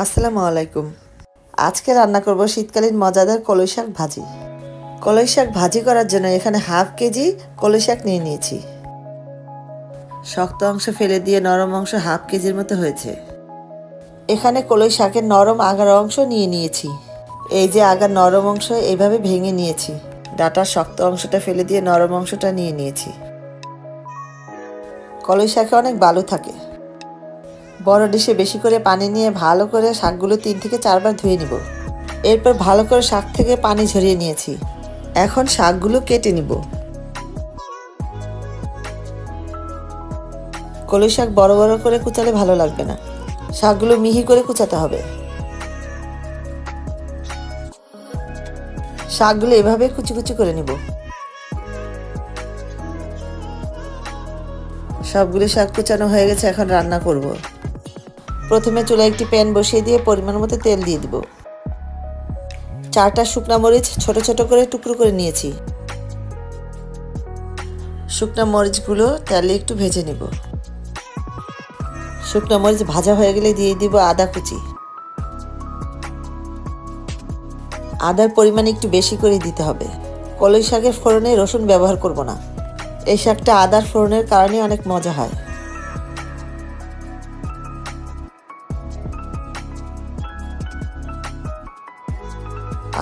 আসসালামু আলাইকুম। আজকে রান্না করব শীতকালীন মজাদার কলই শাক ভাজি। কলই শাক ভাজি করার জন্য এখানে হাফ কেজি কলই শাক নিয়ে নিয়েছি। শক্ত অংশ ফেলে দিয়ে নরম অংশ হাফ কেজির মতো হয়েছে। এখানে কলই শাকের নরম আগার অংশ নিয়ে নিয়েছি। এই যে আগার নরম অংশ এইভাবে ভেঙে নিয়েছি। ডাটার শক্ত অংশটা ফেলে দিয়ে নরম অংশটা নিয়ে নিয়েছি। কলই শাকে অনেক বালু থাকে। বড় ডিশে বেশি করে পানি নিয়ে ভালো করে শাকগুলো 3 থেকে 4 বার ধুয়ে নিব। এরপর ভালো করে শাক থেকে পানি ঝরিয়ে নিয়েছি। এখন শাকগুলো কেটে নিব। কলই শাক বড় বড় করে কুচালে ভালো লাগবে না, শাকগুলো মিহি করে কুচাতে হবে। শাকগুলো এভাবে কুচি কুচি করে নিব। সবগুলো শাক কুচানো হয়ে গেছে, এখন রান্না করব। প্রথমে চুলায় একটি প্যান বসিয়ে দিয়ে পরিমাণ মতো তেল দিয়ে দিব। 4টা শুকনা মরিচ ছোট ছোট করে টুকরো করে নিয়েছি। শুকনা মরিচগুলো তেলে একটু ভেজে নিব। শুকনা মরিচ ভাজা হয়ে গেলে দিয়ে দিব আদা কুচি। আদার পরিমাণ একটু বেশি করে দিতে হবে। কলই শাকের ফোড়নে রসুন ব্যবহার করব না। এই শাকটা আদার ফোড়নের কারণে অনেক মজা হয়।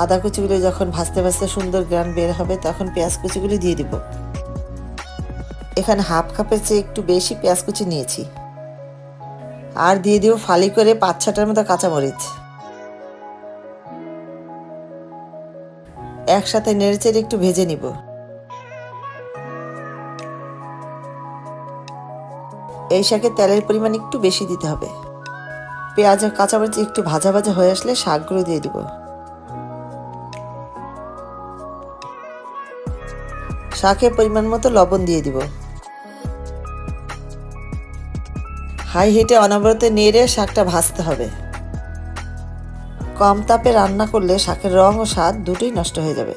আদা কুচিগুলো যখন ভাজতে ভাজতে সুন্দর গ্রান বের হবে তখন পেঁয়াজ কুচিগুলি দিয়ে দিব। এখানে হাফ কাপের চেয়ে একটু বেশি পেঁয়াজ কুচি নিয়েছি। আর দিয়ে দিব ফালি করে 5-6টার মতো কাঁচামরিচ। একসাথে নেড়েচেড়ে একটু ভেজে নিব। এই শাকে তেলের পরিমাণ একটু বেশি দিতে হবে। পেঁয়াজ আর কাঁচামরিচ একটু ভাজা ভাজা হয়ে আসলে শাকগুলো দিয়ে দিব। শাকে পরিমাণ মতো লবণ দিয়ে দিব। হাই হিটে অনবরত নেড়ে শাকটা ভাজতে হবে। কম তাপে রান্না করলে শাকের রং ও স্বাদ দুটোই নষ্ট হয়ে যাবে।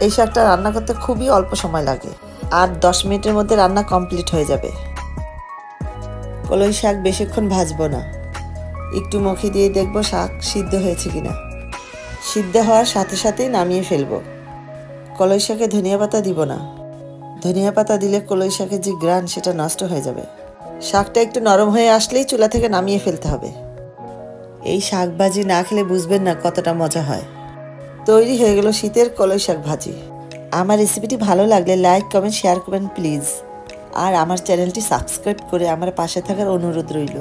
এই শাকটা রান্না করতে খুবই অল্প সময় লাগে, আর 10 মিনিটের মধ্যে রান্না কমপ্লিট হয়ে যাবে। কলই শাক বেশিক্ষণ ভাজবো না, একটু মুখে দিয়ে দেখবো শাক সিদ্ধ হয়েছে কিনা। সিদ্ধ হওয়ার সাথে সাথেই নামিয়ে ফেলবো। কলই শাকে ধনিয়া পাতা দিব না। ধনিয়া পাতা দিলে কলই শাকের যে গ্রান সেটা নষ্ট হয়ে যাবে। শাকটা একটু নরম হয়ে আসলেই চুলা থেকে নামিয়ে ফেলতে হবে। এই শাক ভাজি না খেলে বুঝবেন না কতটা মজা হয়। তৈরি হয়ে গেল শীতের কলই শাক ভাজি। আমার রেসিপিটি ভালো লাগলে লাইক কমেন্ট শেয়ার করবেন প্লিজ। আর আমার চ্যানেলটি সাবস্ক্রাইব করে আমার পাশে থাকার অনুরোধ রইল।